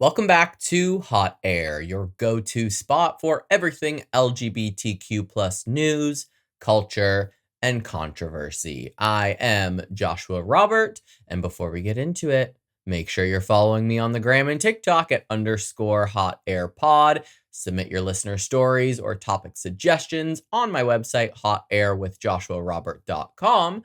Welcome back to Hot Air, your go-to spot for everything LGBTQ plus news, culture, and controversy. I am Joshua Robert, and before we get into it, make sure you're following me on the gram and TikTok at _Hot Air Pod. Submit your listener stories or topic suggestions on my website, hotairwithjoshuarobert.com,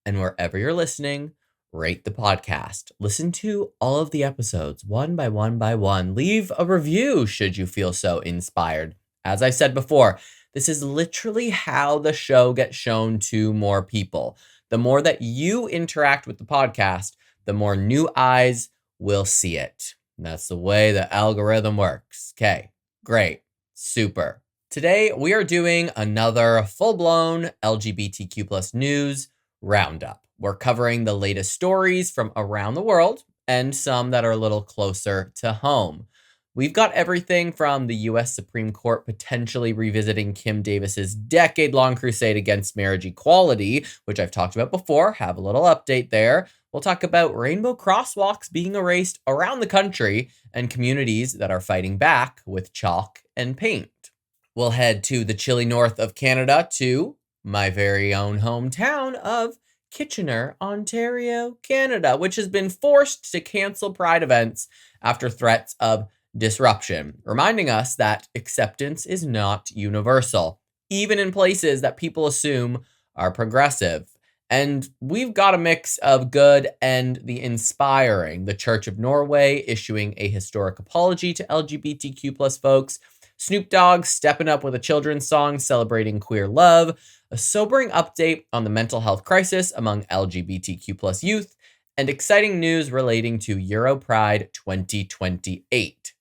and wherever you're listening, rate the podcast. Listen to all of the episodes one by one by one. Leave a review should you feel so inspired. As I said before, this is literally how the show gets shown to more people. The more that you interact with the podcast, the more new eyes will see it. And that's the way the algorithm works. Okay, great, super. Today, we are doing another full-blown LGBTQ plus news roundup. We're covering the latest stories from around the world and some that are a little closer to home. We've got everything from the US Supreme Court potentially revisiting Kim Davis's decade-long crusade against marriage equality, which I've talked about before. Have a little update there. We'll talk about rainbow crosswalks being erased around the country and communities that are fighting back with chalk and paint. We'll head to the chilly north of Canada to my very own hometown of Kitchener, Ontario, Canada, which has been forced to cancel Pride events after threats of disruption, reminding us that acceptance is not universal, even in places that people assume are progressive. And we've got a mix of good and the inspiring. The Church of Norway issuing a historic apology to LGBTQ plus folks, Snoop Dogg stepping up with a children's song celebrating queer love, a sobering update on the mental health crisis among LGBTQ plus youth, and exciting news relating to EuroPride 2028.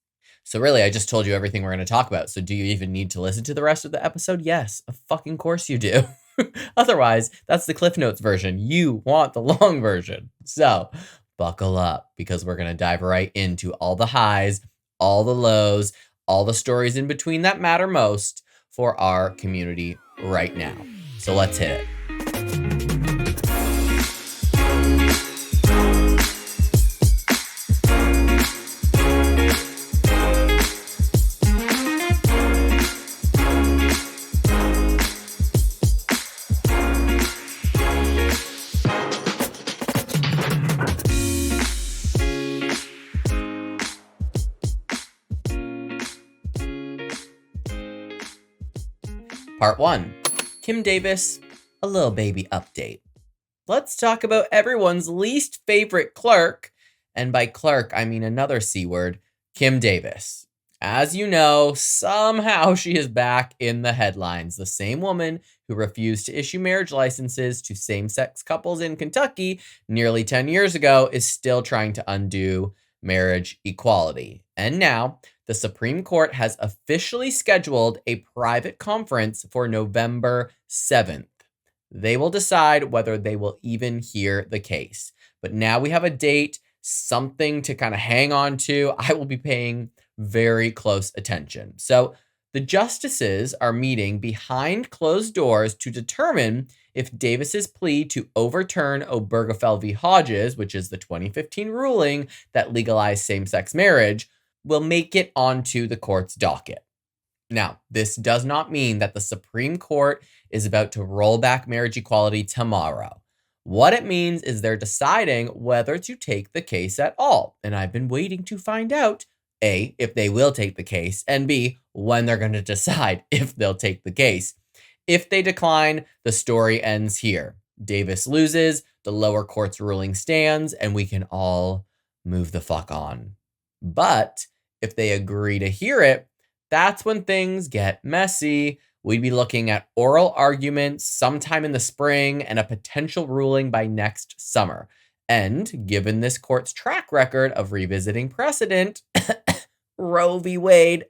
So really, I just told you everything we're going to talk about. So do you even need to listen to the rest of the episode? Yes, of fucking course you do. Otherwise, that's the Cliff Notes version. You want the long version. So buckle up because we're going to dive right into all the highs, all the lows, all the stories in between that matter most for our community right now. So let's hit it. Part 1. Kim Davis, a little baby update. Let's talk about everyone's least favorite clerk, and by clerk, I mean another C word, Kim Davis. As you know, somehow she is back in the headlines. The same woman who refused to issue marriage licenses to same-sex couples in Kentucky nearly 10 years ago is still trying to undo marriage equality. And now, the Supreme Court has officially scheduled a private conference for November 7th. They will decide whether they will even hear the case. But now we have a date, something to kind of hang on to. I will be paying very close attention. So the justices are meeting behind closed doors to determine if Davis's plea to overturn Obergefell v. Hodges, which is the 2015 ruling that legalized same-sex marriage, will make it onto the court's docket. Now, this does not mean that the Supreme Court is about to roll back marriage equality tomorrow. What it means is they're deciding whether to take the case at all. And I've been waiting to find out, A, if they will take the case, and B, when they're going to decide if they'll take the case. If they decline, the story ends here. Davis loses, the lower court's ruling stands, and we can all move the fuck on. But if they agree to hear it, that's when things get messy. We'd be looking at oral arguments sometime in the spring and a potential ruling by next summer. And given this court's track record of revisiting precedent, Roe v. Wade,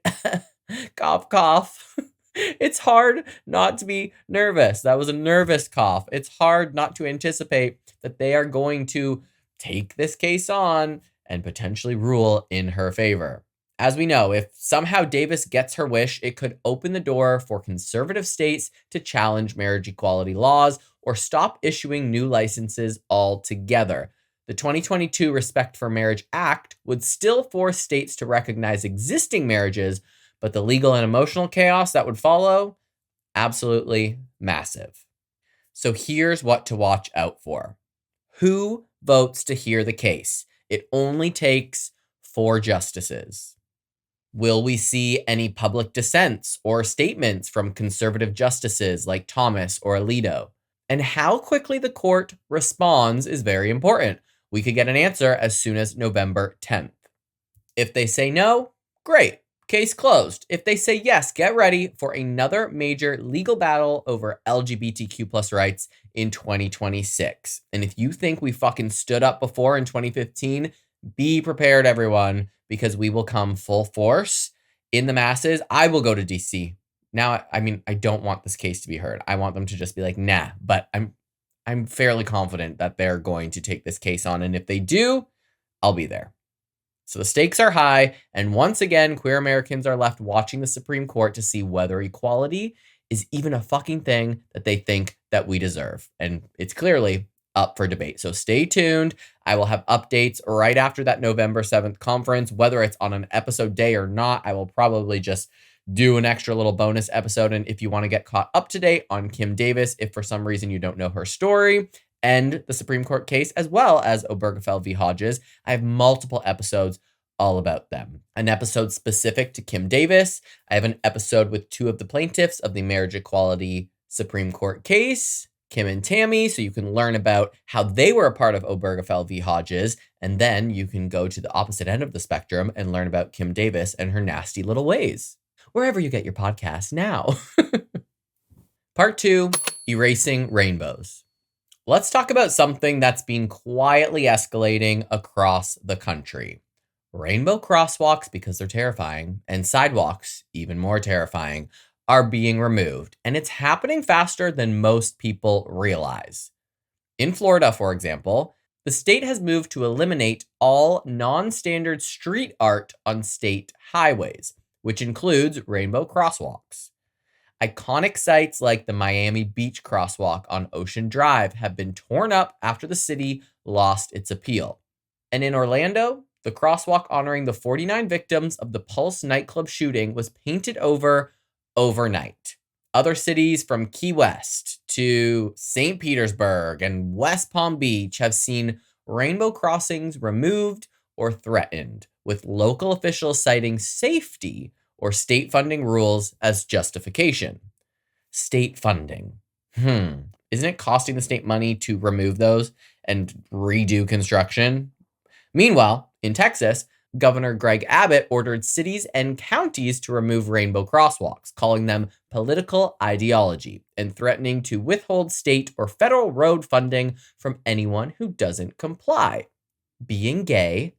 cough, cough, it's hard not to be nervous. That was a nervous cough. It's hard not to anticipate that they are going to take this case on and potentially rule in her favor. As we know, if somehow Davis gets her wish, it could open the door for conservative states to challenge marriage equality laws or stop issuing new licenses altogether. The 2022 Respect for Marriage Act would still force states to recognize existing marriages, but the legal and emotional chaos that would follow, absolutely massive. So here's what to watch out for. Who votes to hear the case? It only takes 4 justices. Will we see any public dissents or statements from conservative justices like Thomas or Alito? And how quickly the court responds is very important. We could get an answer as soon as November 10th. If they say no, great. Case closed. If they say yes, get ready for another major legal battle over LGBTQ plus rights in 2026. And if you think we fucking stood up before in 2015, be prepared, everyone, because we will come full force in the masses. I will go to DC. Now, I mean, I don't want this case to be heard. I want them to just be like, nah, but I'm fairly confident that they're going to take this case on. And if they do, I'll be there. So the stakes are high, and once again, queer Americans are left watching the Supreme Court to see whether equality is even a fucking thing that they think that we deserve. And it's clearly up for debate. So stay tuned. I will have updates right after that November 7th conference, whether it's on an episode day or not. I will probably just do an extra little bonus episode. And if you want to get caught up to date on Kim Davis, if for some reason you don't know her story, and the Supreme Court case, as well as Obergefell v. Hodges, I have multiple episodes all about them. An episode specific to Kim Davis. I have an episode with 2 of the plaintiffs of the marriage equality Supreme Court case, Kim and Tammy, so you can learn about how they were a part of Obergefell v. Hodges, and then you can go to the opposite end of the spectrum and learn about Kim Davis and her nasty little ways. Wherever you get your podcasts now. Part 2, Erasing Rainbows. Let's talk about something that's been quietly escalating across the country. Rainbow crosswalks, because they're terrifying, and sidewalks, even more terrifying, are being removed. And it's happening faster than most people realize. In Florida, for example, the state has moved to eliminate all non-standard street art on state highways, which includes rainbow crosswalks. Iconic sites like the Miami Beach crosswalk on Ocean Drive have been torn up after the city lost its appeal. And in Orlando, the crosswalk honoring the 49 victims of the Pulse nightclub shooting was painted over overnight. Other cities from Key West to St. Petersburg and West Palm Beach have seen rainbow crossings removed or threatened, with local officials citing safety or state funding rules as justification. State funding. Isn't it costing the state money to remove those and redo construction? Meanwhile, in Texas, Governor Greg Abbott ordered cities and counties to remove rainbow crosswalks, calling them political ideology and threatening to withhold state or federal road funding from anyone who doesn't comply. Being gay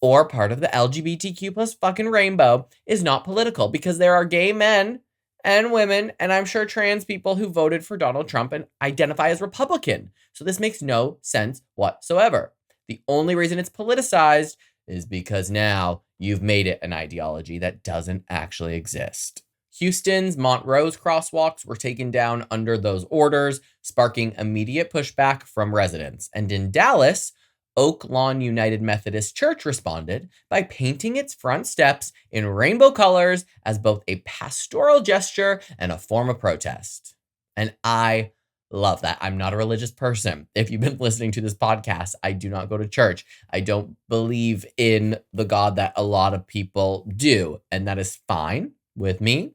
or part of the LGBTQ plus fucking rainbow is not political, because there are gay men and women, and I'm sure trans people, who voted for Donald Trump and identify as Republican. So this makes no sense whatsoever. The only reason it's politicized is because now you've made it an ideology that doesn't actually exist. Houston's Montrose crosswalks were taken down under those orders, sparking immediate pushback from residents. And in Dallas, Oak Lawn United Methodist Church responded by painting its front steps in rainbow colors as both a pastoral gesture and a form of protest. And I love that. I'm not a religious person. If you've been listening to this podcast, I do not go to church. I don't believe in the God that a lot of people do. And that is fine with me.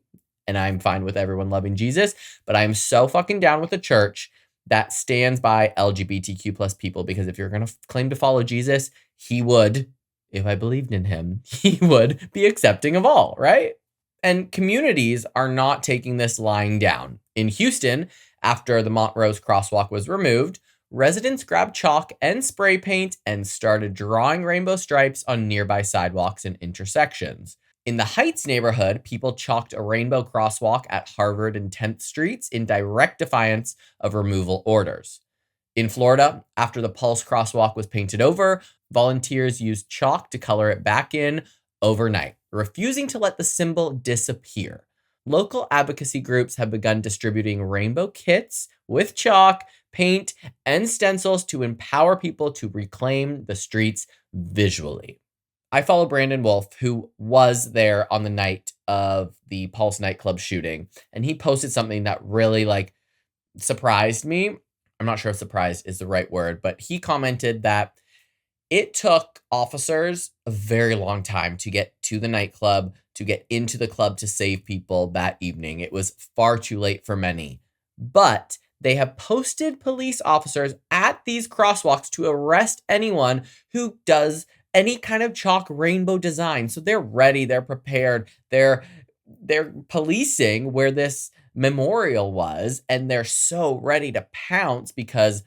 And I'm fine with everyone loving Jesus. But I'm so fucking down with the church that stands by LGBTQ plus people, because if you're going to claim to follow Jesus, he would, if I believed in him, he would be accepting of all, right? And communities are not taking this lying down. In Houston, after the Montrose crosswalk was removed, residents grabbed chalk and spray paint and started drawing rainbow stripes on nearby sidewalks and intersections. In the Heights neighborhood, people chalked a rainbow crosswalk at Harvard and 10th Streets in direct defiance of removal orders. In Florida, after the Pulse crosswalk was painted over, volunteers used chalk to color it back in overnight, refusing to let the symbol disappear. Local advocacy groups have begun distributing rainbow kits with chalk, paint, and stencils to empower people to reclaim the streets visually. I follow Brandon Wolf, who was there on the night of the Pulse nightclub shooting, and he posted something that really surprised me. I'm not sure if surprised is the right word, but he commented that it took officers a very long time to get to the nightclub, to get into the club to save people that evening. It was far too late for many. But they have posted police officers at these crosswalks to arrest anyone who does any kind of chalk rainbow design. So they're ready, they're prepared, they're policing where this memorial was, and they're so ready to pounce because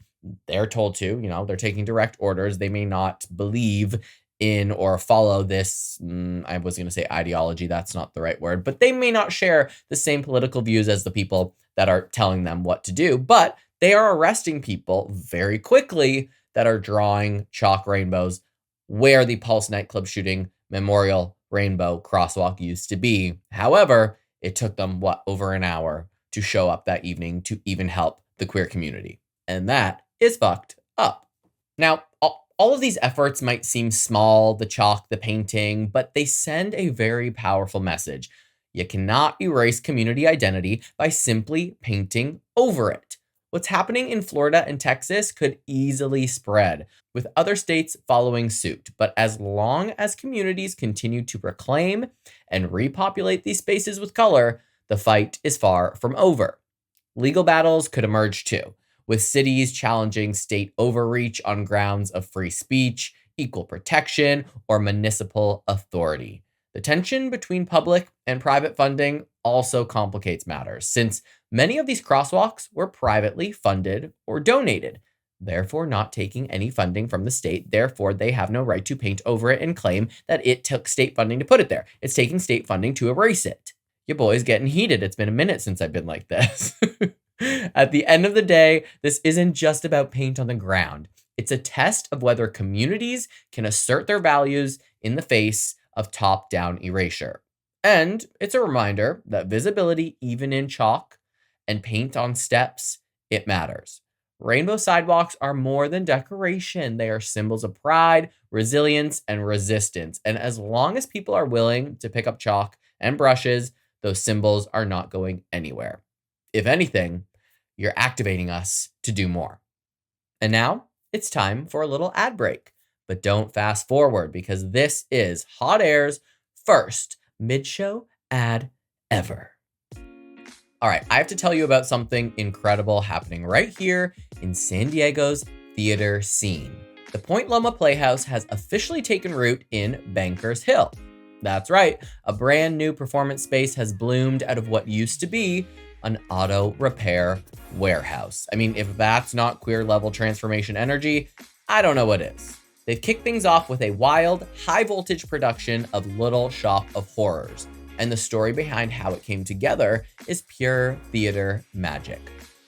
they're told to, they're taking direct orders. They may not believe in or follow this, I was going to say ideology, that's not the right word, but they may not share the same political views as the people that are telling them what to do, but they are arresting people very quickly that are drawing chalk rainbows where the Pulse nightclub shooting memorial rainbow crosswalk used to be. However, it took them, over an hour to show up that evening to even help the queer community. And that is fucked up. Now, all of these efforts might seem small, the chalk, the painting, but they send a very powerful message. You cannot erase community identity by simply painting over it. What's happening in Florida and Texas could easily spread, with other states following suit. But as long as communities continue to reclaim and repopulate these spaces with color, the fight is far from over. Legal battles could emerge too, with cities challenging state overreach on grounds of free speech, equal protection, or municipal authority. The tension between public and private funding also complicates matters, since many of these crosswalks were privately funded or donated, therefore not taking any funding from the state. Therefore, they have no right to paint over it and claim that it took state funding to put it there. It's taking state funding to erase it. Your boy's getting heated. It's been a minute since I've been like this. At the end of the day, this isn't just about paint on the ground. It's a test of whether communities can assert their values in the face of top-down erasure. And it's a reminder that visibility, even in chalk and paint on steps, it matters. Rainbow sidewalks are more than decoration. They are symbols of pride, resilience, and resistance. And as long as people are willing to pick up chalk and brushes, those symbols are not going anywhere. If anything, you're activating us to do more. And now it's time for a little ad break. But don't fast forward, because this is Hot Air's first mid-show ad ever. All right, I have to tell you about something incredible happening right here in San Diego's theater scene. The Point Loma Playhouse has officially taken root in Bankers Hill. That's right, a brand new performance space has bloomed out of what used to be an auto repair warehouse. I mean, if that's not queer level transformation energy, I don't know what is. They've kicked things off with a wild, high voltage production of Little Shop of Horrors. And the story behind how it came together is pure theater magic.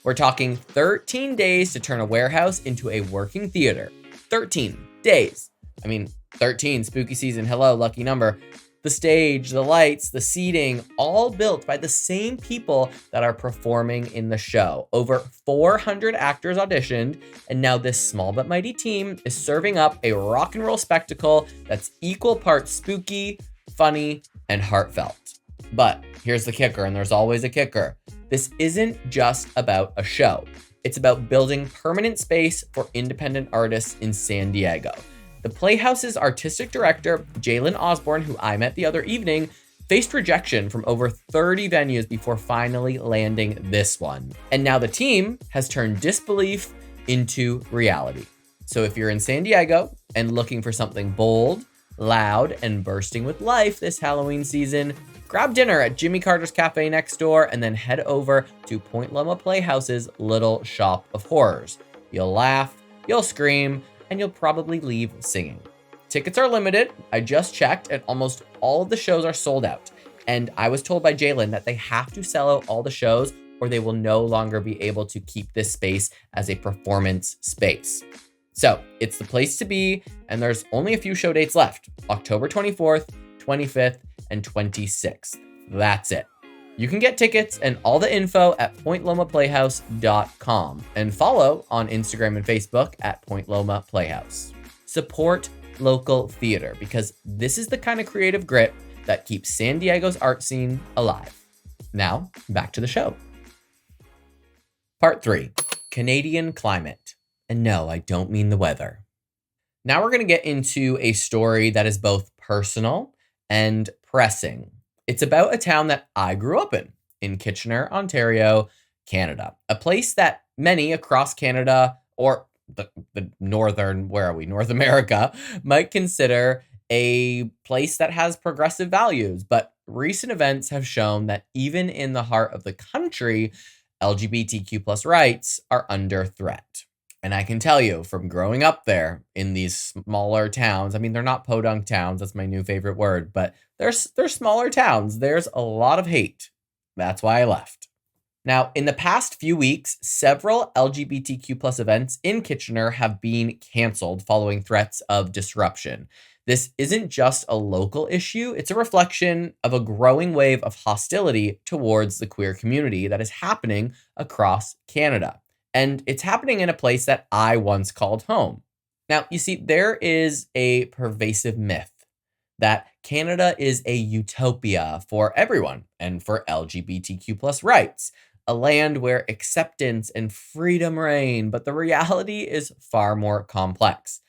We're talking 13 days to turn a warehouse into a working theater. 13 days. I mean, 13, spooky season, hello, lucky number. The stage, the lights, the seating, all built by the same people that are performing in the show. Over 400 actors auditioned, and now this small but mighty team is serving up a rock and roll spectacle that's equal parts spooky, funny, and heartfelt. But here's the kicker, and there's always a kicker. This isn't just about a show. It's about building permanent space for independent artists in San Diego. The Playhouse's artistic director, Jalen Osborne, who I met the other evening, faced rejection from over 30 venues before finally landing this one. And now the team has turned disbelief into reality. So if you're in San Diego and looking for something bold, loud, and bursting with life this Halloween season, grab dinner at Jimmy Carter's Cafe next door and then head over to Point Loma Playhouse's Little Shop of Horrors. You'll laugh, you'll scream, and you'll probably leave singing. Tickets are limited. I just checked, and almost all of the shows are sold out. And I was told by Jalen that they have to sell out all the shows or they will no longer be able to keep this space as a performance space. So it's the place to be, and there's only a few show dates left. October 24th, 25th, and 26th. That's it. You can get tickets and all the info at pointlomaplayhouse.com and follow on Instagram and Facebook at Point Loma Playhouse. Support local theater because this is the kind of creative grit that keeps San Diego's art scene alive. Now, back to the show. Part 3, Canadian climate. And no, I don't mean the weather. Now we're going to get into a story that is both personal and pressing. It's about a town that I grew up in Kitchener, Ontario, Canada. A place that many across Canada or the northern, where are we, North America, might consider a place that has progressive values. But recent events have shown that even in the heart of the country, LGBTQ plus rights are under threat. And I can tell you from growing up there in these smaller towns, I mean, they're not podunk towns, that's my new favorite word, but they're smaller towns. There's a lot of hate. That's why I left. Now, in the past few weeks, several LGBTQ plus events in Kitchener have been canceled following threats of disruption. This isn't just a local issue, it's a reflection of a growing wave of hostility towards the queer community that is happening across Canada. And it's happening in a place that I once called home. Now, you see, there is a pervasive myth that Canada is a utopia for everyone and for LGBTQ plus rights, a land where acceptance and freedom reign, but the reality is far more complex.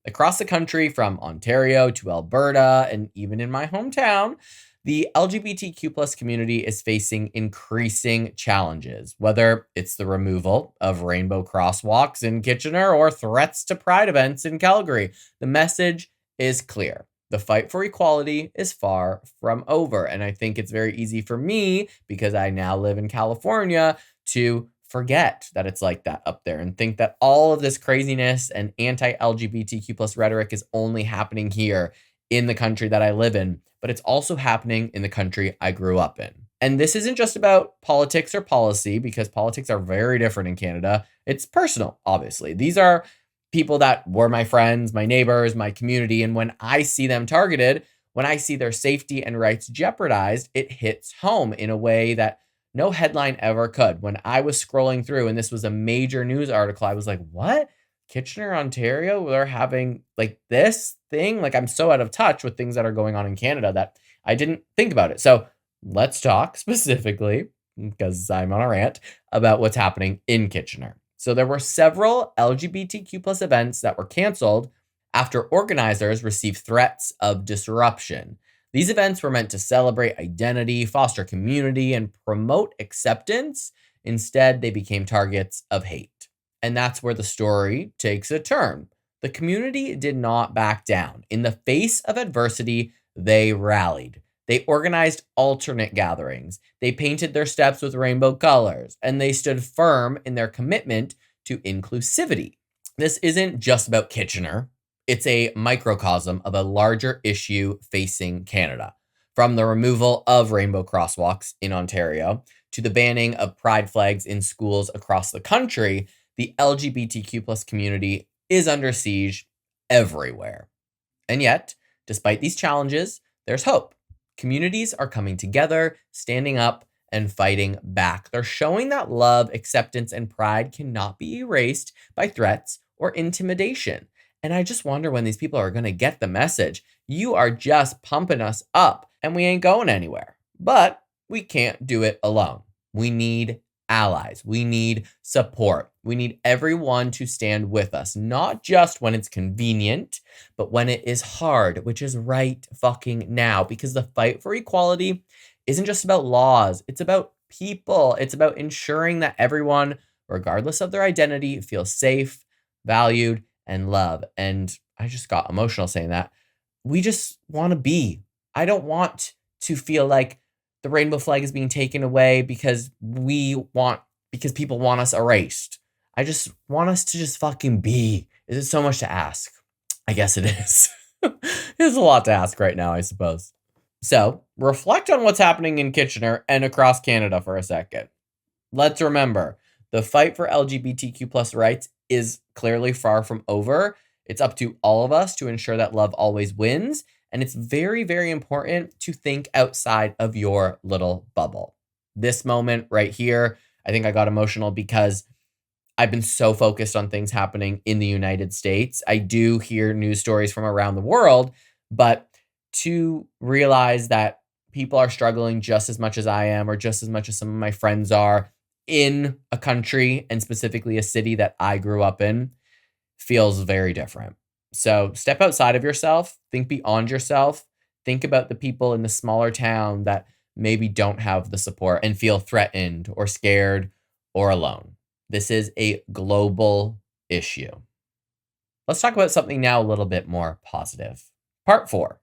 Across the country, from Ontario to Alberta, and even in my hometown, the LGBTQ plus community is facing increasing challenges, whether it's the removal of rainbow crosswalks in Kitchener or threats to pride events in Calgary. The message is clear. The fight for equality is far from over. And I think it's very easy for me, because I now live in California, to forget that it's like that up there and think that all of this craziness and anti-LGBTQ plus rhetoric is only happening here in the country that I live in, but it's also happening in the country I grew up in. And this isn't just about politics or policy, because politics are very different in Canada. It's personal, obviously. These are people that were my friends, my neighbors, my community. And when I see them targeted, when I see their safety and rights jeopardized, it hits home in a way that no headline ever could. When I was scrolling through and this was a major news article, I was like, what? Kitchener, Ontario, they're having like this thing? Like, I'm so out of touch with things that are going on in Canada that I didn't think about it. So let's talk specifically, because I'm on a rant, about what's happening in Kitchener. So there were several LGBTQ plus events that were canceled after organizers received threats of disruption. These events were meant to celebrate identity, foster community, and promote acceptance. Instead, they became targets of hate. And that's where the story takes a turn. The community did not back down. In the face of adversity, they rallied. They organized alternate gatherings. They painted their steps with rainbow colors, and they stood firm in their commitment to inclusivity. This isn't just about Kitchener. It's a microcosm of a larger issue facing Canada. From the removal of rainbow crosswalks in Ontario to the banning of pride flags in schools across the country, the LGBTQ plus community is under siege everywhere. And yet, despite these challenges, there's hope. Communities are coming together, standing up, and fighting back. They're showing that love, acceptance, and pride cannot be erased by threats or intimidation. And I just wonder when these people are going to get the message. You are just pumping us up, and we ain't going anywhere. But we can't do it alone. We need allies. We need support. We need everyone to stand with us, not just when it's convenient, but when it is hard, which is right fucking now, because the fight for equality isn't just about laws. It's about people. It's about ensuring that everyone, regardless of their identity, feels safe, valued, and loved. And I just got emotional saying that. We just want to be. I don't want to feel like the rainbow flag is being taken away because people want us erased. I just want us to just fucking be. Is it so much to ask? I guess it is. It's a lot to ask right now, I suppose. So reflect on what's happening in Kitchener and across Canada for a second. Let's remember, the fight for LGBTQ plus rights is clearly far from over. It's up to all of us to ensure that love always wins. And it's very, very important to think outside of your little bubble. this moment right here, I think I got emotional because I've been so focused on things happening in the United States. I do hear news stories from around the world, but to realize that people are struggling just as much as I am, or just as much as some of my friends are in a country and specifically a city that I grew up in, feels very different. So step outside of yourself, think beyond yourself, think about the people in the smaller town that maybe don't have the support and feel threatened or scared or alone. This is a global issue. Let's talk about something now a little bit more positive. Part 4,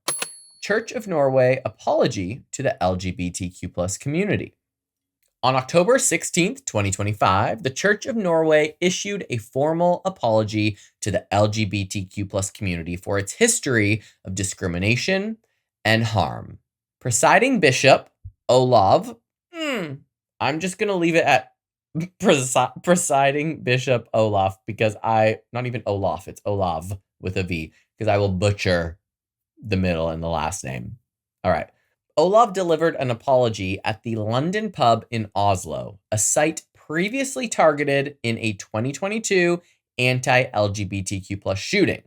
Church of Norway apology to the LGBTQ plus community. On October 16th, 2025, the Church of Norway issued a formal apology to the LGBTQ plus community for its history of discrimination and harm. Presiding Bishop Olav, I'm just going to leave it at presiding Bishop Olaf, because not even Olaf, it's Olav with a V, because I will butcher the middle and the last name. All right. Olav delivered an apology at the London pub in Oslo, a site previously targeted in a 2022 anti-LGBTQ plus shooting.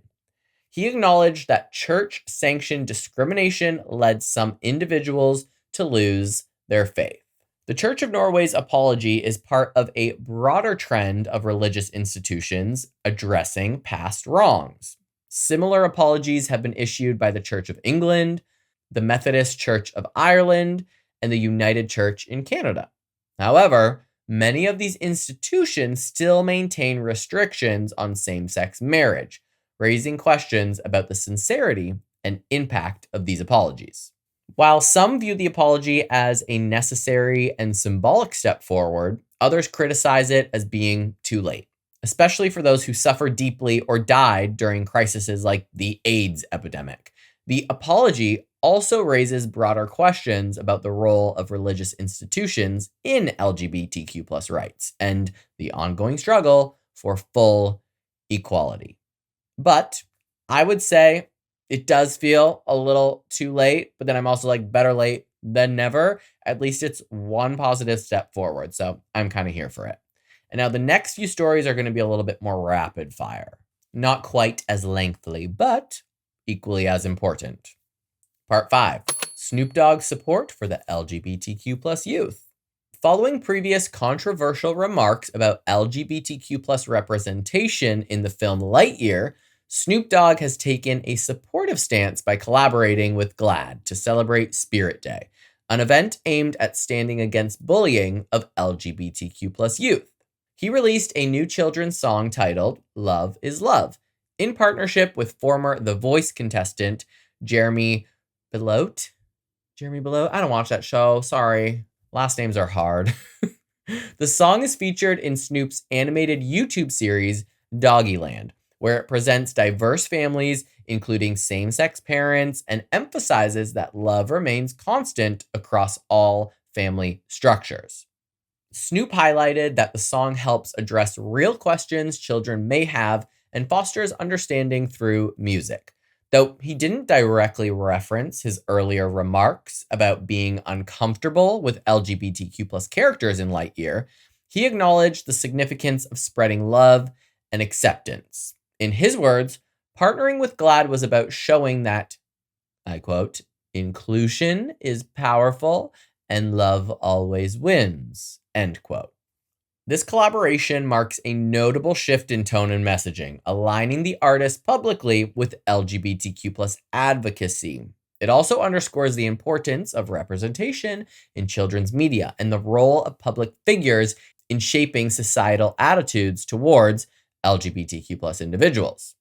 He acknowledged that church-sanctioned discrimination led some individuals to lose their faith. The Church of Norway's apology is part of a broader trend of religious institutions addressing past wrongs. Similar apologies have been issued by the Church of England, the Methodist Church of Ireland, and the United Church in Canada. However, many of these institutions still maintain restrictions on same-sex marriage, raising questions about the sincerity and impact of these apologies. While some view the apology as a necessary and symbolic step forward, others criticize it as being too late, especially for those who suffered deeply or died during crises like the AIDS epidemic. The apology also raises broader questions about the role of religious institutions in LGBTQ plus rights and the ongoing struggle for full equality. But I would say it does feel a little too late, but then I'm also like, better late than never. At least it's one positive step forward. So I'm kind of here for it. And now the next few stories are going to be a little bit more rapid fire. Not quite as lengthy, but equally as important. Part 5, Snoop Dogg's support for the LGBTQ plus youth. Following previous controversial remarks about LGBTQ plus representation in the film Lightyear, Snoop Dogg has taken a supportive stance by collaborating with GLAAD to celebrate Spirit Day, an event aimed at standing against bullying of LGBTQ plus youth. He released a new children's song titled Love is Love, in partnership with former The Voice contestant Jeremy Belote? I don't watch that show. Sorry. Last names are hard. The song is featured in Snoop's animated YouTube series, Doggyland, where it presents diverse families, including same-sex parents, and emphasizes that love remains constant across all family structures. Snoop highlighted that the song helps address real questions children may have and fosters understanding through music. Though he didn't directly reference his earlier remarks about being uncomfortable with LGBTQ plus characters in Lightyear, he acknowledged the significance of spreading love and acceptance. In his words, partnering with GLAAD was about showing that, I quote, inclusion is powerful and love always wins, end quote. This collaboration marks a notable shift in tone and messaging, aligning the artist publicly with LGBTQ plus advocacy. It also underscores the importance of representation in children's media and the role of public figures in shaping societal attitudes towards LGBTQ plus individuals.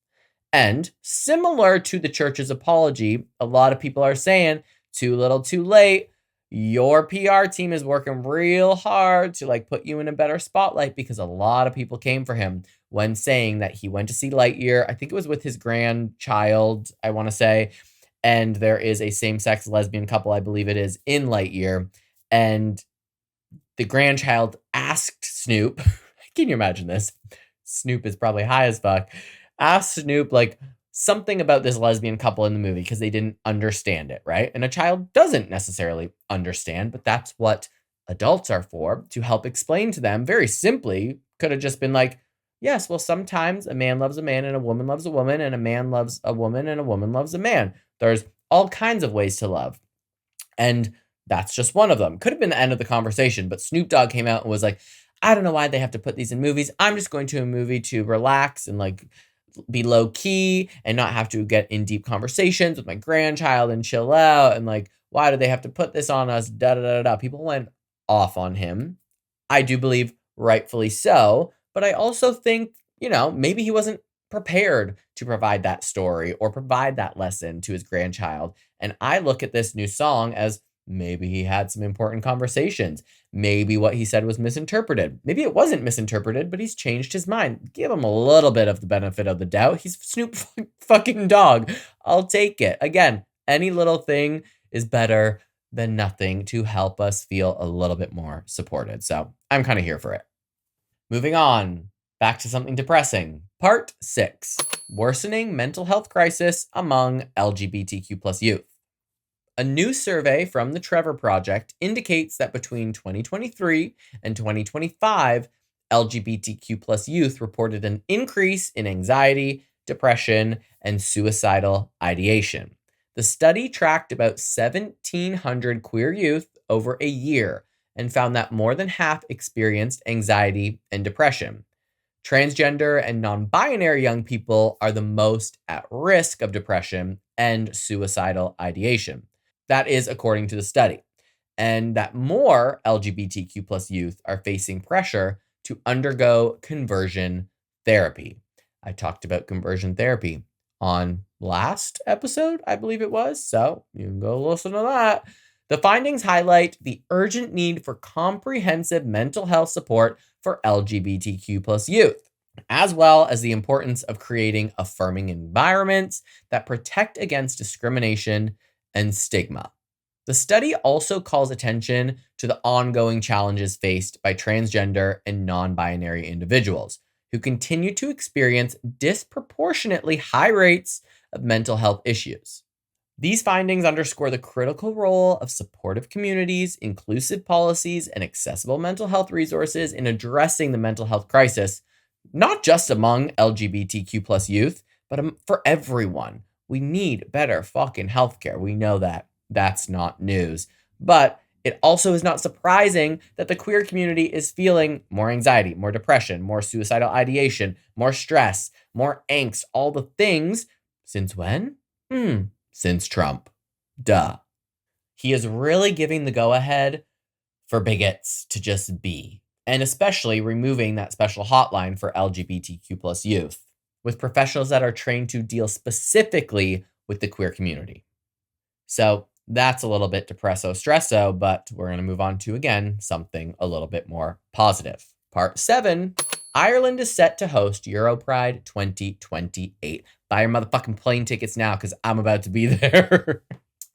And similar to the church's apology, a lot of people are saying, too little, too late. Your PR team is working real hard to put you in a better spotlight, because a lot of people came for him when saying that he went to see Lightyear. I think it was with his grandchild, I want to say. And there is a same-sex lesbian couple, I believe it is, in Lightyear. And the grandchild asked Snoop, can you imagine this? Snoop is probably high as fuck. Asked Snoop something about this lesbian couple in the movie because they didn't understand it, right? And a child doesn't necessarily understand, but that's what adults are for to help explain to them very simply. Could have just been like, yes, well, sometimes a man loves a man and a woman loves a woman, and a man loves a woman and a woman loves a man. There's all kinds of ways to love. And that's just one of them. Could have been the end of the conversation, but Snoop Dogg came out and was like, I don't know why they have to put these in movies. I'm just going to a movie to relax and like be low key and not have to get in deep conversations with my grandchild and chill out. And like, why do they have to put this on us? Da da da da. People went off on him. I do believe rightfully so, but I also think, maybe he wasn't prepared to provide that story or provide that lesson to his grandchild. And I look at this new song as maybe he had some important conversations. Maybe what he said was misinterpreted. Maybe it wasn't misinterpreted, but he's changed his mind. Give him a little bit of the benefit of the doubt. He's Snoop fucking Dogg. I'll take it. Again, any little thing is better than nothing to help us feel a little bit more supported. So I'm kind of here for it. Moving on, back to something depressing. Part 6, worsening mental health crisis among LGBTQ plus youth. A new survey from the Trevor Project indicates that between 2023 and 2025, LGBTQ plus youth reported an increase in anxiety, depression, and suicidal ideation. The study tracked about 1,700 queer youth over a year and found that more than half experienced anxiety and depression. Transgender and non-binary young people are the most at risk of depression and suicidal ideation. That is according to the study. And that more LGBTQ plus youth are facing pressure to undergo conversion therapy. I talked about conversion therapy on last episode, I believe it was. So you can go listen to that. The findings highlight the urgent need for comprehensive mental health support for LGBTQ plus youth, as well as the importance of creating affirming environments that protect against discrimination and stigma. The study also calls attention to the ongoing challenges faced by transgender and non-binary individuals who continue to experience disproportionately high rates of mental health issues. These findings underscore the critical role of supportive communities, inclusive policies, and accessible mental health resources in addressing the mental health crisis, not just among LGBTQ plus youth, but for everyone. We need better fucking healthcare. We know that. That's not news. But it also is not surprising that the queer community is feeling more anxiety, more depression, more suicidal ideation, more stress, more angst, all the things. Since when? Since Trump. Duh. He is really giving the go-ahead for bigots to just be, and especially removing that special hotline for LGBTQ plus youth, with professionals that are trained to deal specifically with the queer community. So that's a little bit depresso-stresso, but we're going to move on to, again, something a little bit more positive. Part 7, Ireland is set to host EuroPride 2028. Buy your motherfucking plane tickets now because I'm about to be there.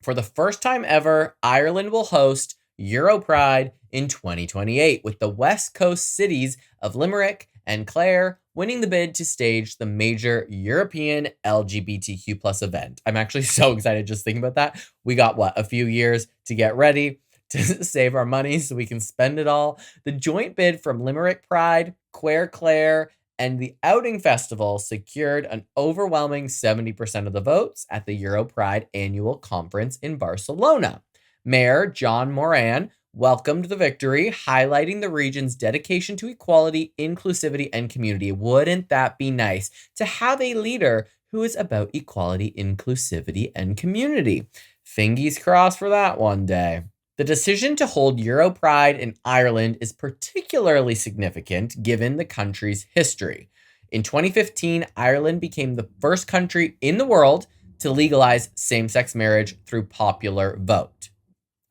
For the first time ever, Ireland will host EuroPride in 2028, with the West Coast cities of Limerick and Clare winning the bid to stage the major European LGBTQ plus event. I'm actually so excited just thinking about that. We got, a few years to get ready, to save our money so we can spend it all. The joint bid from Limerick Pride, Clare, and the Outing Festival secured an overwhelming 70% of the votes at the EuroPride annual conference in Barcelona. Mayor John Moran welcomed the victory, highlighting the region's dedication to equality, inclusivity, and community. Wouldn't that be nice to have a leader who is about equality, inclusivity, and community? Fingies crossed for that one day. The decision to hold EuroPride in Ireland is particularly significant given the country's history. In 2015, Ireland became the first country in the world to legalize same-sex marriage through popular vote.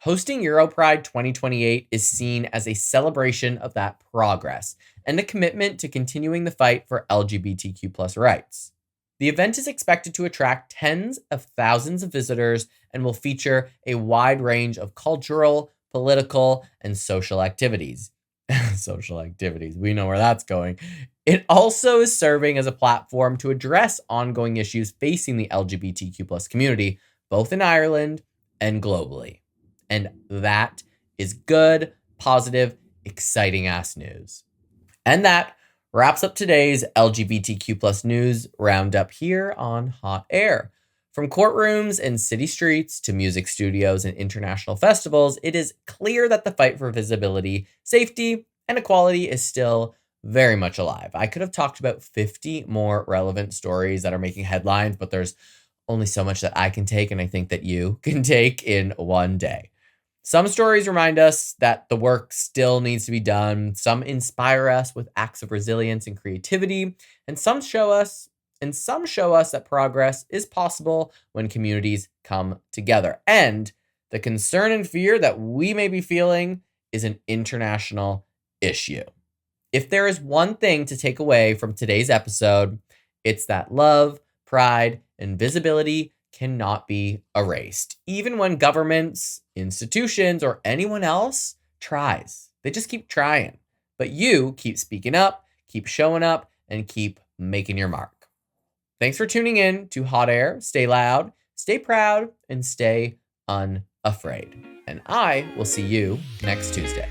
Hosting EuroPride 2028 is seen as a celebration of that progress and a commitment to continuing the fight for LGBTQ plus rights. The event is expected to attract tens of thousands of visitors and will feature a wide range of cultural, political, and social activities. Social activities, we know where that's going. It also is serving as a platform to address ongoing issues facing the LGBTQ plus community, both in Ireland and globally. And that is good positive, exciting ass news. And that wraps up today's LGBTQ plus news roundup here on Hot Air. From courtrooms and city streets to music studios and international festivals, it is clear that the fight for visibility, safety, and equality is still very much alive. I could have talked about 50 more relevant stories that are making headlines, but there's only so much that I can take, and I think that you can take in one day. Some stories remind us that the work still needs to be done. Some inspire us with acts of resilience and creativity, and some show us that progress is possible when communities come together. And the concern and fear that we may be feeling is an international issue. If there is one thing to take away from today's episode, it's that love, pride, and visibility cannot be erased, even when governments, institutions, or anyone else tries. They just keep trying. But you keep speaking up, keep showing up, and keep making your mark. Thanks for tuning in to Hot Air. Stay loud, stay proud, and stay unafraid. And I will see you next Tuesday.